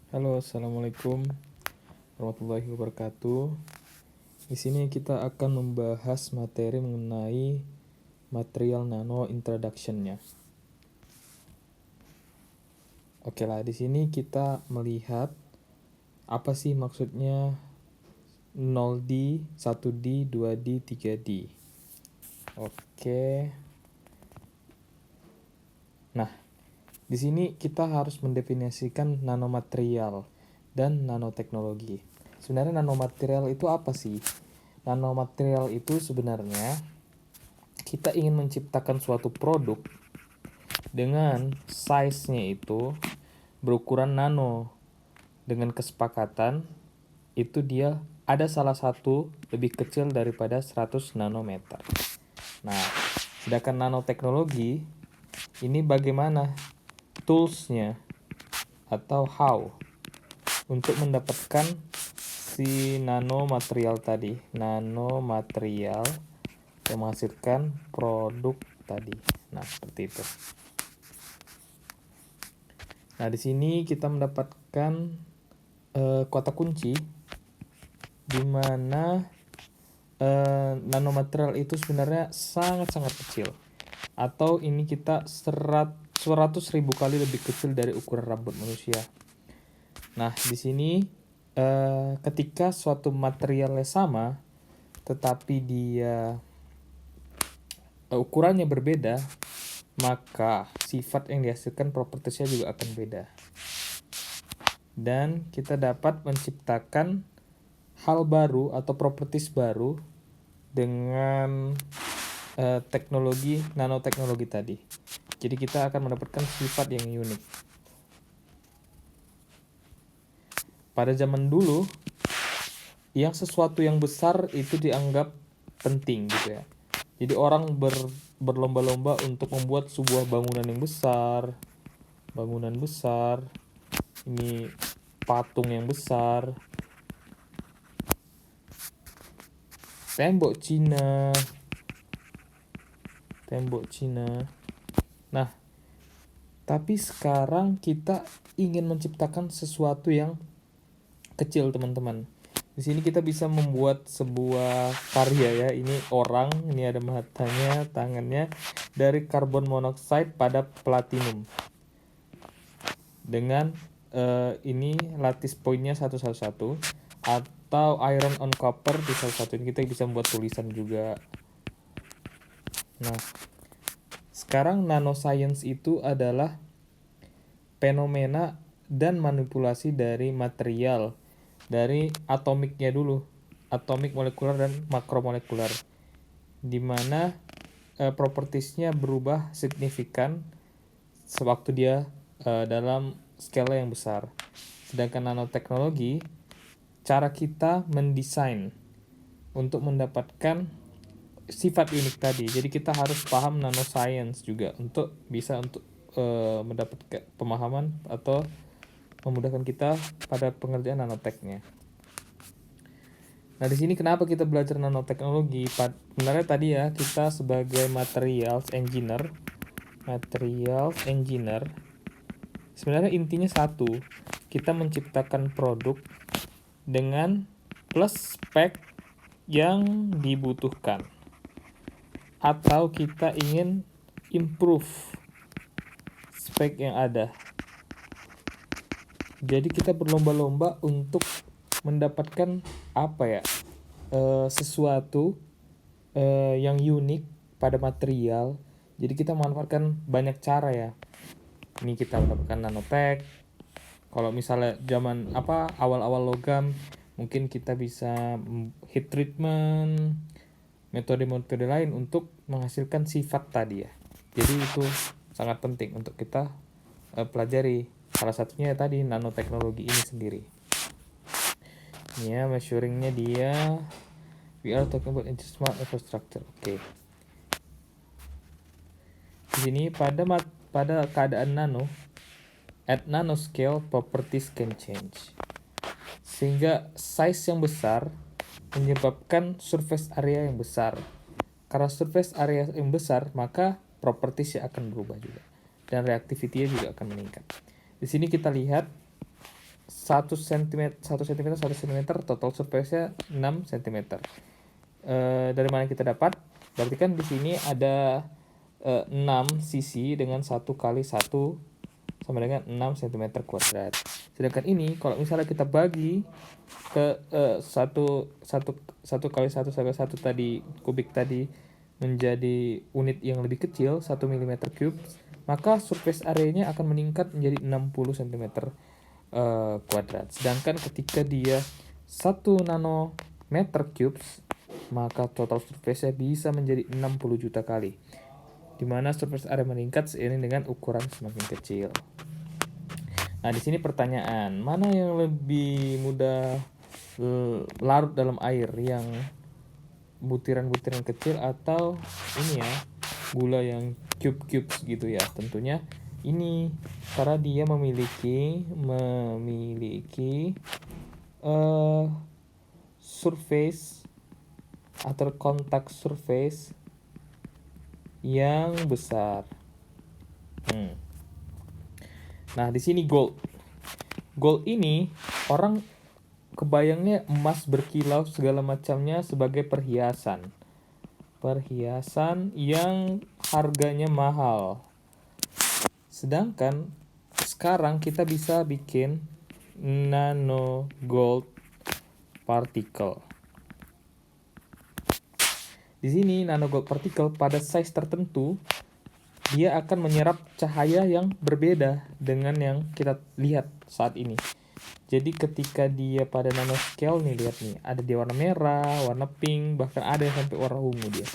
Halo, assalamualaikum warahmatullahi wabarakatuh. Di sini kita akan membahas materi mengenai material nano introduction-nya. Oke lah, di sini kita melihat apa sih maksudnya 0D, 1D, 2D, 3D. Oke. Nah, di sini kita harus mendefinisikan nanomaterial dan nanoteknologi. Sebenarnya nanomaterial itu apa sih? Nanomaterial itu sebenarnya kita ingin menciptakan suatu produk dengan size-nya itu berukuran nano. Dengan kesepakatan itu dia ada salah satu lebih kecil daripada 100 nanometer. Nah, sedangkan nanoteknologi ini bagaimana tools-nya atau how untuk mendapatkan si nanomaterial tadi, nanomaterial yang menghasilkan produk tadi. Nah, seperti itu. Nah, di sini kita mendapatkan kata kunci di mana nanomaterial itu sebenarnya sangat-sangat kecil. Atau ini kita 100.000 kali lebih kecil dari ukuran rambut manusia. Nah, di sini ketika suatu materialnya sama, tetapi dia ukurannya berbeda, maka sifat yang dihasilkan propertiesnya juga akan beda. Dan kita dapat menciptakan hal baru atau properties baru dengan teknologi nanoteknologi tadi. Jadi kita akan mendapatkan sifat yang unik. Pada zaman dulu, yang sesuatu yang besar itu dianggap penting gitu ya. Jadi orang berlomba-lomba untuk membuat sebuah bangunan yang besar, ini patung yang besar, tembok Cina. Nah, tapi sekarang kita ingin menciptakan sesuatu yang kecil, teman-teman. Di sini kita bisa membuat sebuah karya ya. Ini orang, ini ada matanya, tangannya, dari karbon monoksida pada platinum. Dengan ini lattice point-nya 111 atau iron on copper di salah satu ini kita bisa membuat tulisan juga. Nah, sekarang nanoscience itu adalah fenomena dan manipulasi dari material, dari atomiknya dulu, atomik molekuler dan makromolekuler, di mana propertiesnya berubah signifikan sewaktu dia dalam skala yang besar. Sedangkan nanoteknologi, cara kita mendesain untuk mendapatkan sifat unik tadi. Jadi kita harus paham nanoscience juga untuk bisa untuk mendapatkan pemahaman atau memudahkan kita pada pengerjaan nanoteknya. Nah, di sini kenapa kita belajar nanoteknologi? Sebenarnya tadi ya, kita sebagai materials engineer, sebenarnya intinya satu, kita menciptakan produk dengan plus spek yang dibutuhkan. Atau kita ingin improve spek yang ada. Jadi kita berlomba-lomba untuk mendapatkan sesuatu yang unik pada material. Jadi kita memanfaatkan banyak cara ya. Ini kita mendapatkan nanotech. Kalau misalnya zaman awal-awal logam, mungkin kita bisa heat treatment, metode-metode lain untuk menghasilkan sifat tadi ya. Jadi itu sangat penting untuk kita pelajari. Salah satunya tadi nanoteknologi ini sendiri. Ini ya, measuringnya dia. We are talking about smart infrastructure. Oke. Di sini pada keadaan nano, at nanoscale properties can change. Sehingga size yang besar menyebabkan surface area yang besar. Karena surface area yang besar, maka propertiesnya akan berubah juga. Dan reactivity-nya juga akan meningkat. Di sini kita lihat 1 cm, 1 cm, 1 cm, total surface-nya 6 cm. Dari mana kita dapat? Berarti kan di sini ada 6 sisi dengan 1 kali 1 sama dengan 6 cm kuadrat. Sedangkan ini kalau misalnya kita bagi ke 1 kali 1 kali 1 tadi, kubik tadi, menjadi unit yang lebih kecil, 1 mm cube, maka surface area-nya akan meningkat menjadi 60 cm kuadrat. Sedangkan ketika dia 1 nanometer cubes, maka total surface-nya bisa menjadi 60 juta kali, di mana surface area meningkat seiring dengan ukuran semakin kecil. Nah, di sini pertanyaan, mana yang lebih mudah larut dalam air, yang butiran-butiran kecil atau ini ya, gula yang cube-cube gitu ya? Tentunya ini, karena dia memiliki surface atau kontak surface yang besar. Nah, di sini gold. Gold ini orang kebayangnya emas berkilau segala macamnya sebagai perhiasan. Perhiasan yang harganya mahal. Sedangkan sekarang kita bisa bikin nano gold particle. Di sini nano gold particle pada size tertentu dia akan menyerap cahaya yang berbeda dengan yang kita lihat saat ini. Jadi ketika dia pada nanoscale nih, lihat nih, ada dia warna merah, warna pink, bahkan ada yang sampai warna ungu dia.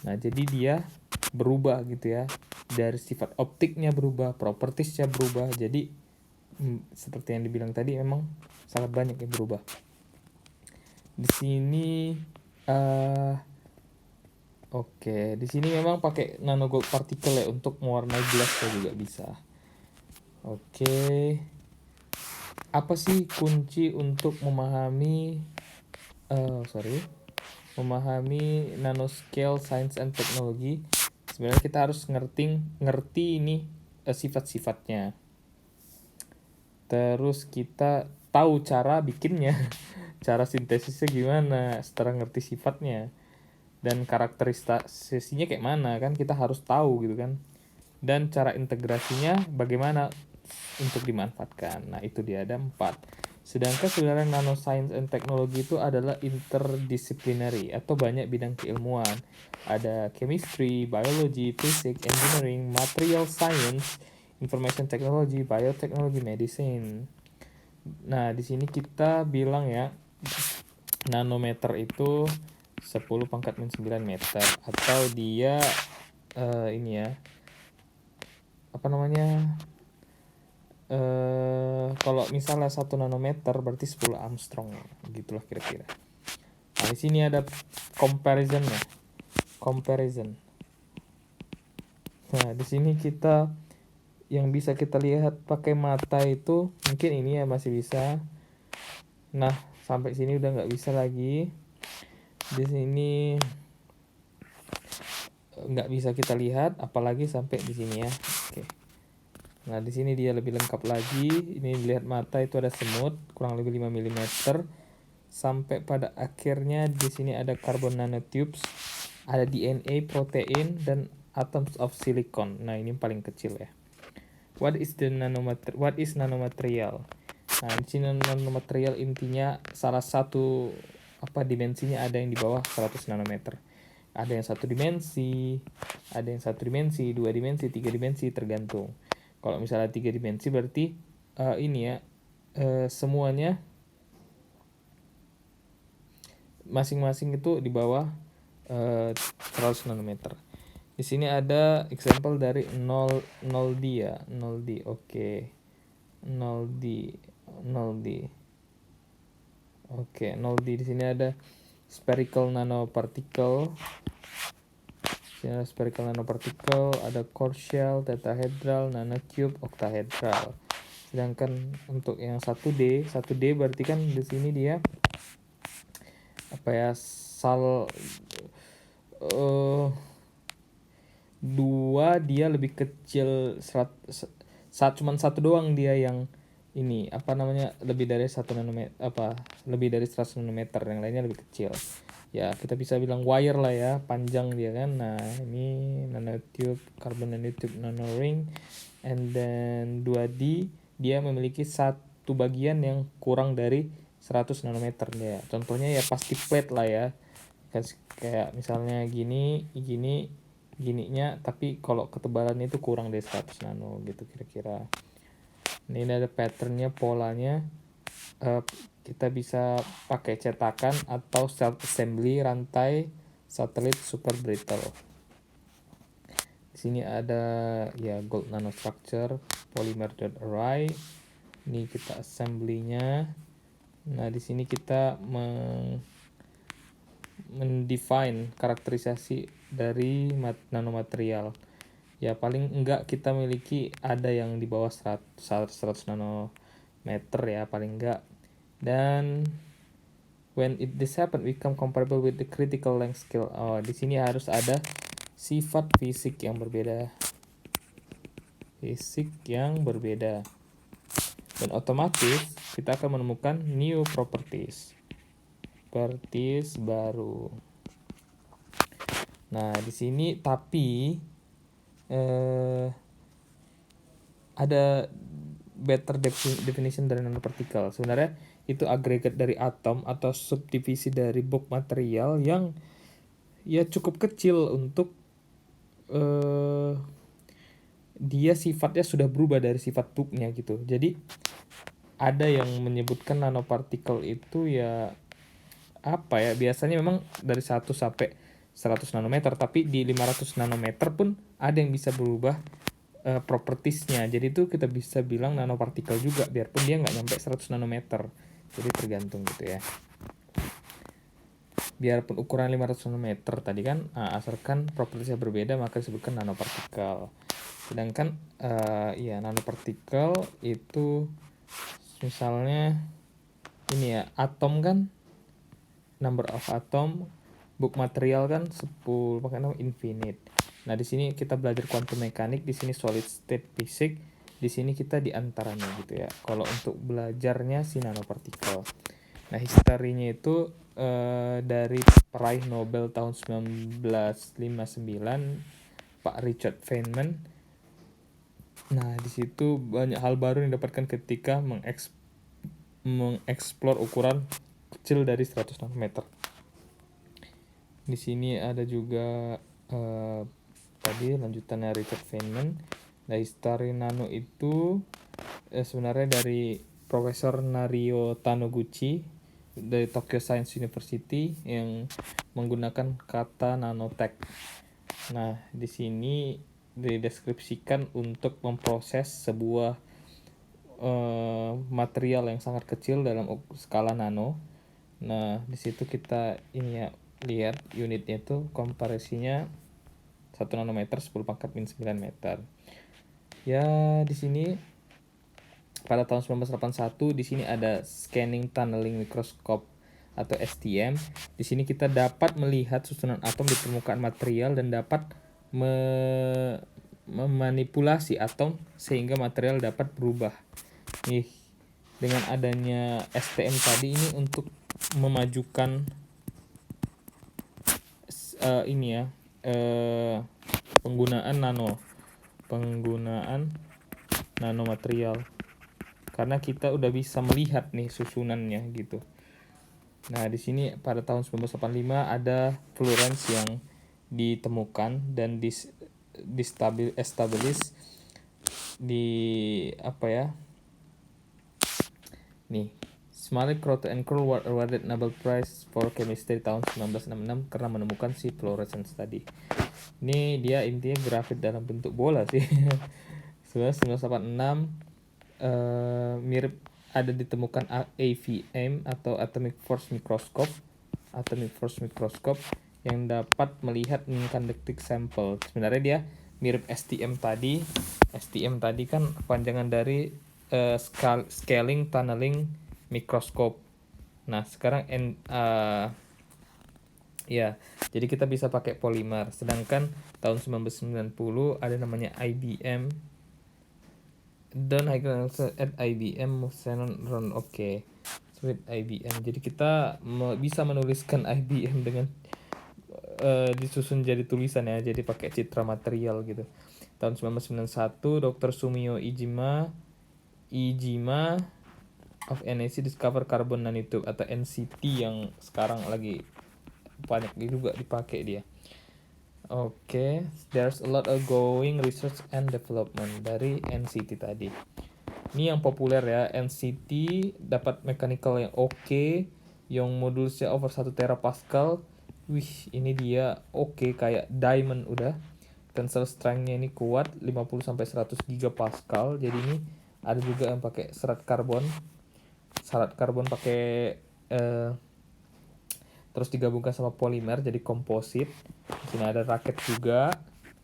Nah, jadi dia berubah gitu ya. Dari sifat optiknya berubah, propertiesnya berubah. Jadi seperti yang dibilang tadi, memang sangat banyak yang berubah. Di sini Oke, di sini memang pakai nano gold particle ya untuk mewarnai gelasnya juga bisa. Oke. Apa sih kunci untuk memahami memahami nanoscale science and technology? Sebenarnya kita harus ngerti ini sifat-sifatnya. Terus kita tahu cara bikinnya, cara sintesisnya gimana, setelah ngerti sifatnya. Dan karakteristiknya kayak mana kan kita harus tahu gitu kan, dan cara integrasinya bagaimana untuk dimanfaatkan. Nah, itu dia ada 4. Sedangkan sebenarnya nanoscience and technology itu adalah interdisciplinary atau banyak bidang keilmuan. Ada chemistry, biology, physics, engineering, material science, information technology, biotechnology, medicine. Nah, di sini kita bilang ya, nanometer itu 10⁻⁹ meter, atau dia ini ya, apa namanya, kalau misalnya 1 nanometer berarti 10 Armstrong, gitulah kira-kira. Nah, di sini ada comparison. Nah, di sini kita yang bisa kita lihat pakai mata itu mungkin ini ya masih bisa. Nah, sampai sini udah nggak bisa lagi. Di sini nggak bisa kita lihat, apalagi sampai di sini ya. Oke. Nah, di sini dia lebih lengkap lagi. Ini dilihat mata itu ada semut kurang lebih 5 mm. Sampai pada akhirnya di sini ada carbon nanotubes, ada DNA, protein, dan atoms of silicon. Nah, ini paling kecil ya. What is nanomaterial? Nah, di sini nanomaterial intinya salah satu dimensinya ada yang di bawah 100 nanometer. Ada yang 1 dimensi, ada yang 1 dimensi, 2 dimensi, 3 dimensi, tergantung. Kalau misalnya 3 dimensi berarti ini ya, semuanya masing-masing itu di bawah 100 nanometer. Di sini ada example dari 0D ya, 0D. Oke. 0D. Oke, 0D di sini ada spherical nanoparticle. Di sini ada spherical nanoparticle, ada core shell, tetrahedral, nanocube, octahedral. Sedangkan untuk yang 1D berarti kan di sini dia dua, dia lebih kecil, saat cuman 1 doang dia yang ini apa namanya lebih dari 1 nanometer, lebih dari 100 nanometer, yang lainnya lebih kecil. Ya kita bisa bilang wire lah ya, panjang dia kan. Nah ini nanotube, carbon nanotube, nanoring, and then 2D dia memiliki satu bagian yang kurang dari 100 nanometer ya. Contohnya ya pasti plate lah ya, kayak misalnya gininya, tapi kalau ketebalan itu kurang dari 100 nano gitu kira-kira. Ini ada patternnya, polanya. Kita bisa pakai cetakan atau self assembly rantai satelit super brittle. Di sini ada ya gold nanostructure, polymer dot array. Ini kita assembly-nya. Nah, di sini kita mendefine karakterisasi dari nanomaterial. Ya paling enggak kita miliki ada yang di bawah 100 nanometer ya paling enggak. Dan when this happen become comparable with the critical length scale. Oh, di sini harus ada sifat fisik yang berbeda. Dan otomatis kita akan menemukan new properties baru. Nah, di sini tapi ada better definition dari nanopartikel. Sebenarnya itu agregat dari atom atau subdivisi dari bulk material yang ya cukup kecil untuk dia sifatnya sudah berubah dari sifat bulknya gitu. Jadi ada yang menyebutkan nanopartikel itu ya apa ya, biasanya memang dari 1 sampai 100 nanometer, tapi di 500 nanometer pun ada yang bisa berubah propertiesnya. Jadi itu kita bisa bilang nanopartikel juga biarpun dia nggak nyampe 100 nanometer. Jadi tergantung gitu ya. Biarpun ukuran 500 nanometer tadi kan, asalkan propertiesnya berbeda maka disebutkan nanopartikel. Sedangkan ya nanopartikel itu misalnya ini ya, atom kan number of atom, bulk material kan 10, makanya infinite. Nah, di sini kita belajar quantum mechanics, di sini solid state physics, di sini kita di antaranya gitu ya. Kalau untuk belajarnya si nanopartikel. Nah, historinya itu dari peraih Nobel tahun 1959 Pak Richard Feynman. Nah, di situ banyak hal baru yang didapatkan ketika mengeksplor ukuran kecil dari 100 nanometer. Di sini ada juga tadi lanjutannya Richard Feynman. Nah, history nano itu sebenarnya dari Profesor Nario Taniguchi dari Tokyo Science University yang menggunakan kata nanotech. Nah, di sini dideskripsikan untuk memproses sebuah material yang sangat kecil dalam skala nano. Nah, di situ kita ini ya lihat unitnya itu komparasinya 1 nanometer 10 pangkat min 9 meter. Ya, di sini pada tahun 1981 di sini ada scanning tunneling microscope atau STM. Di sini kita dapat melihat susunan atom di permukaan material dan dapat memanipulasi atom sehingga material dapat berubah. Nih, dengan adanya STM tadi ini untuk memajukan penggunaan nanomaterial, karena kita udah bisa melihat nih susunannya gitu. Nah, di sini pada tahun 1985 ada fluorens yang ditemukan dan establish di apa ya? Nih, Smollett, Croto, and Kroll were awarded Nobel Prize for Chemistry tahun 1966 karena menemukan si fluorescence tadi. Ini dia intinya grafit dalam bentuk bola sih. 1986 mirip ada ditemukan AFM atau Atomic Force Microscope yang dapat melihat incandescent sample. Sebenarnya dia mirip STM tadi. STM tadi kan panjangan dari scaling tunneling microscope. Nah, sekarang ya, jadi kita bisa pakai polimer. Sedangkan tahun 1990 ada namanya IBM Don't high at IBM run oke. With IBM. Jadi kita bisa menuliskan IBM dengan disusun jadi tulisan ya, jadi pakai citra material gitu. Tahun 1991 Dr. Sumio Iijima of NEC discover carbon nanotube atau NCT yang sekarang lagi banyak juga dipakai dia. Oke, there's a lot of going research and development dari NCT tadi. Ini yang populer ya, NCT dapat mechanical yang oke, yang modulusnya over 1 terapascal. Wih, ini dia oke, kayak diamond udah. Tensile strength-nya ini kuat 50 sampai 100 gigapascal. Jadi ini ada juga yang pakai serat karbon. Serat karbon pakai terus digabungkan sama polimer jadi komposit. Di sini ada raket juga.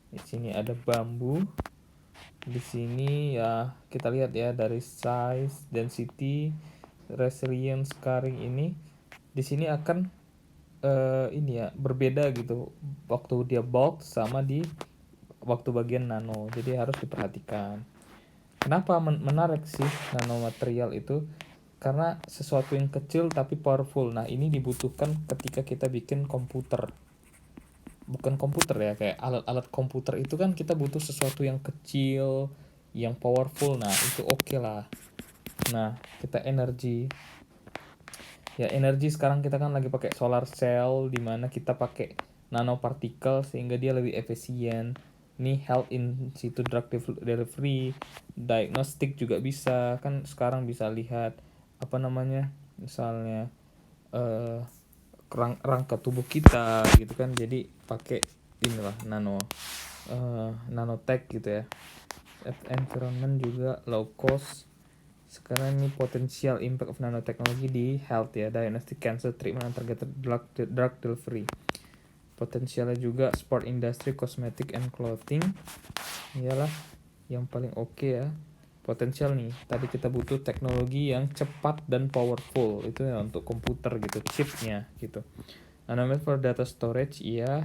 Di sini ada bambu. Di sini ya kita lihat ya dari size, density, resilience scarring ini. Di sini akan ini ya berbeda gitu waktu dia bulk sama di waktu bagian nano. Jadi harus diperhatikan. Kenapa menarik sih nanomaterial itu? Karena sesuatu yang kecil tapi powerful. Nah, ini dibutuhkan ketika kita bikin komputer. Bukan komputer ya, kayak alat-alat komputer itu kan kita butuh sesuatu yang kecil, yang powerful. Nah, itu oke lah. Nah, kita energi. Ya, energi sekarang kita kan lagi pakai solar cell, dimana kita pakai nanopartikel sehingga dia lebih efisien. Ini health in situ drug delivery, diagnostik juga bisa. Kan sekarang bisa lihat apa namanya, misalnya rangka tubuh kita gitu kan, jadi pakai inilah nanotech gitu ya. Environment juga low cost. Sekarang ini potential impact of nanotechnology di health ya, diagnostic cancer treatment and targeted drug delivery. Potensialnya juga sport industry, cosmetic and clothing. Iyalah yang paling oke ya. Potensial nih, tadi kita butuh teknologi yang cepat dan powerful, itu ya untuk komputer gitu, chipnya gitu. Nanomet for data storage, iya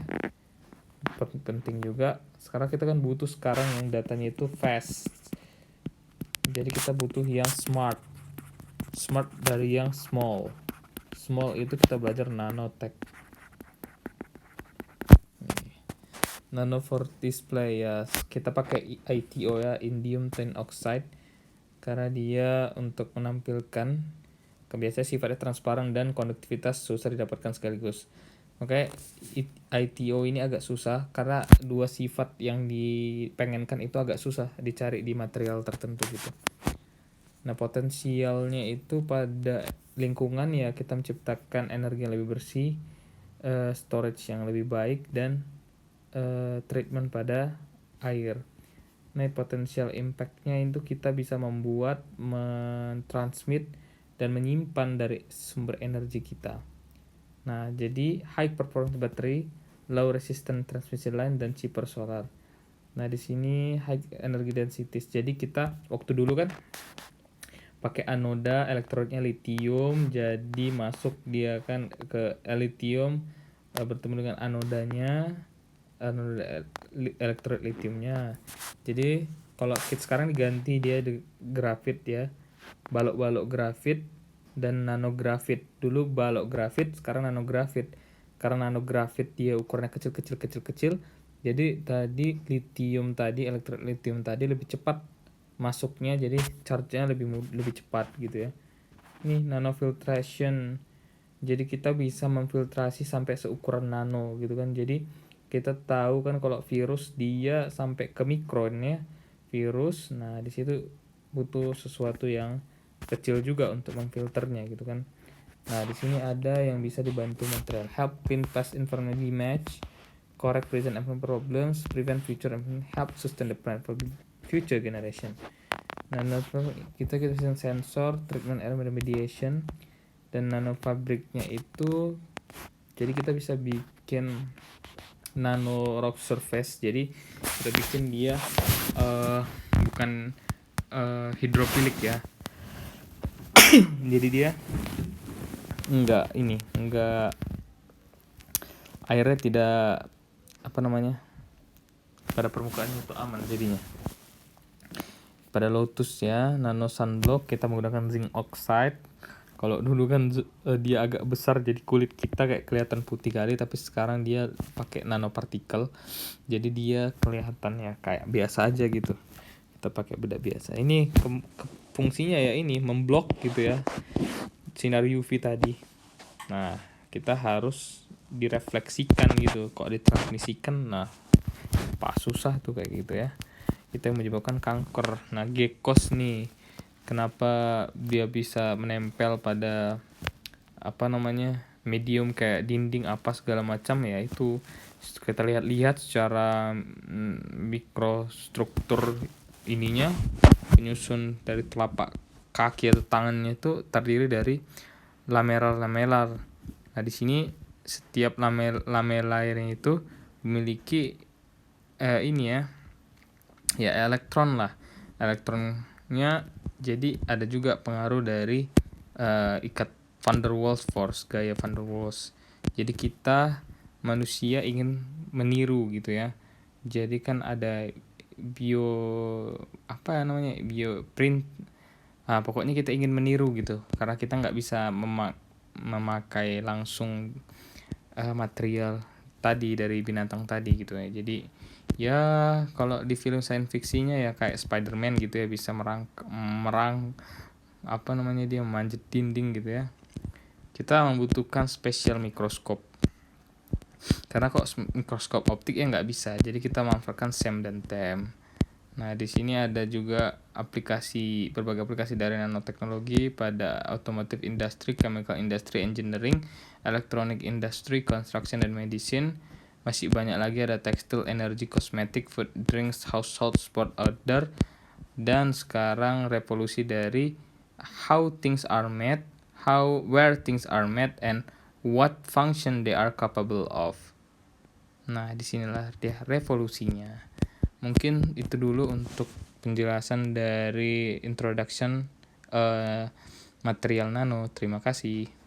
penting juga. Sekarang kita kan butuh sekarang yang datanya itu fast, jadi kita butuh yang smart dari yang small itu kita belajar nanotech. Nano for display ya, kita pakai ITO ya, indium tin oxide, karena dia untuk menampilkan kebiasaan sifatnya transparan dan konduktivitas susah didapatkan sekaligus. Oke, ITO ini agak susah karena dua sifat yang dipengenkan itu agak susah dicari di material tertentu gitu. Nah, potensialnya itu pada lingkungan ya, kita menciptakan energi yang lebih bersih, storage yang lebih baik, dan treatment pada air. Nah, potensial impact-nya itu kita bisa membuat, mentransmit, dan menyimpan dari sumber energi kita. Nah, jadi high performance battery, low resistance transmission line, dan cheaper solar. Nah, di sini high energy density. Jadi kita waktu dulu kan pakai anoda, elektrodnya lithium, jadi masuk dia kan ke lithium bertemu dengan anoda elektrod lithiumnya. Jadi kalau kit sekarang diganti dia grafit ya, balok grafit dan nanografit. Dulu balok grafit, sekarang nanografit. Karena nanografit dia ukurannya kecil. Jadi tadi elektrod lithium tadi lebih cepat masuknya, jadi charge-nya lebih cepat gitu ya. Ini nanofiltration. Jadi kita bisa memfiltrasi sampai seukuran nano gitu kan. Jadi kita tahu kan kalau virus dia sampai ke mikron ya, virus. Nah, di situ butuh sesuatu yang kecil juga untuk memfilternya gitu kan. Nah, di sini ada yang bisa dibantu material, help print past environment image, correct present environment problems, prevent future environment, help sustain the plan for future generation. Nah, kita bisa sensor, treatment air remediation, dan nanofabriknya itu jadi kita bisa bikin nano rock surface. Jadi kita bikin dia bukan hidrofilik ya. Jadi dia enggak airnya tidak pada permukaan itu aman jadinya. pada Lotus ya, nano sunblock kita menggunakan zinc oxide. Kalau dulu kan dia agak besar jadi kulit kita kayak kelihatan putih kali, tapi sekarang dia pakai nanopartikel. Jadi dia kelihatannya kayak biasa aja gitu. Kita pakai bedak biasa. Ini fungsinya ya ini memblok gitu ya sinar UV tadi. Nah, kita harus direfleksikan gitu. Kok ditransmisikan, nah pas susah tuh kayak gitu ya. Itu yang menyebabkan kanker. Nah, gekos nih, kenapa dia bisa menempel pada medium kayak dinding apa segala macam ya, itu kita lihat secara mikrostruktur ininya, penyusun dari telapak kaki atau tangannya itu terdiri dari lamelar. Nah, di sini setiap lamelanya itu memiliki elektron lah. Elektronnya jadi ada juga pengaruh dari ikat van der Waals force, gaya van der Waals. Jadi kita manusia ingin meniru gitu ya. Jadi kan ada bioprint. Nah, pokoknya kita ingin meniru gitu, karena kita nggak bisa memakai langsung material tadi dari binatang tadi gitu ya. Jadi ya kalau di film science fiksinya ya kayak Spider-Man gitu ya, bisa dia manjat dinding gitu ya. Kita membutuhkan special mikroskop, karena kok mikroskop optik ya nggak bisa, jadi kita memanfaatkan SEM dan TEM. Nah, di sini ada juga berbagai aplikasi dari nanoteknologi pada automotive industry, chemical industry, engineering, electronic industry, construction, dan medicine. Masih banyak lagi, ada tekstil, energy, cosmetic, food, drinks, household, sport, outdoor. Dan sekarang revolusi dari how things are made, where things are made, and what function they are capable of. Nah, disinilah dia revolusinya. Mungkin itu dulu untuk penjelasan dari introduction material nano. Terima kasih.